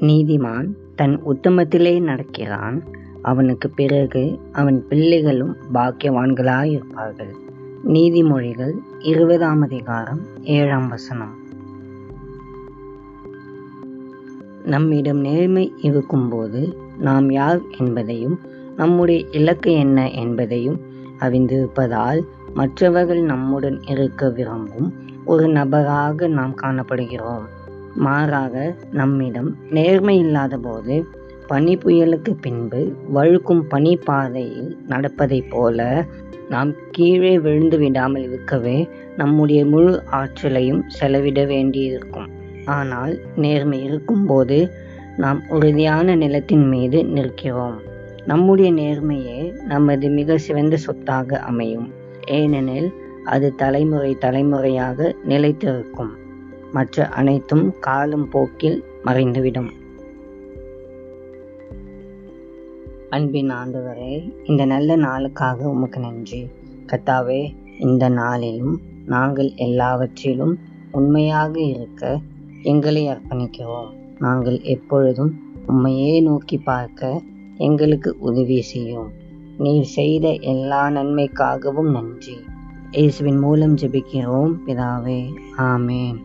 நீதிமான் தன் உத்தமத்திலே நடக்கிறான், அவனுக்கு பிறகு அவன் பிள்ளைகளும் பாக்கியவான்களாயிருப்பார்கள். நீதிமொழிகள் 20ஆம் அதிகாரம் 7ஆம் வசனம். நம்மிடம் நேர்மை இருக்கும்போது நாம் யார் என்பதையும் நம்முடைய இலக்கு என்ன என்பதையும் அறிந்திருப்பதால் மற்றவர்கள் நம்முடன் இருக்க விரும்பும் ஒரு நபராக நாம் காணப்படுகிறோம். மாறாக நம்மிடம் நேர்மை இல்லாத போது பனி புயலுக்கு பின்பு வழுக்கும் பனி பாதையில் நடப்பதைப் போல நாம் கீழே விழுந்து விடாமல் இருக்கவே நம்முடைய முழு ஆற்றலையும் செலவிட வேண்டியிருக்கும். ஆனால் நேர்மை இருக்கும்போது நாம் உறுதியான நிலத்தின் மீது நிற்கிறோம். நம்முடைய நேர்மையே நமது மிக சிறந்த சொத்தாக அமையும். ஏனெனில் அது தலைமுறை தலைமுறையாக நிலைத்திருக்கும். மற்ற அனைத்தும் காலம் போக்கில் மறைந்துவிடும். அன்பின் ஆண்டவரே, இந்த நல்ல நாளுக்காக உமக்கு நன்றி. கர்த்தாவே, இந்த நாளிலும் நாங்கள் எல்லாவற்றிலும் உண்மையாக இருக்க எங்களை அர்ப்பணிக்கிறோம். நாங்கள் எப்பொழுதும் உம்மையே நோக்கி பார்க்க எங்களுக்கு உதவி செய்யும். நீர் செய்த எல்லா நன்மைக்காகவும் நன்றி. இயேசுவின் மூலம் ஜெபிக்கிறோம் பிதாவே, ஆமென்.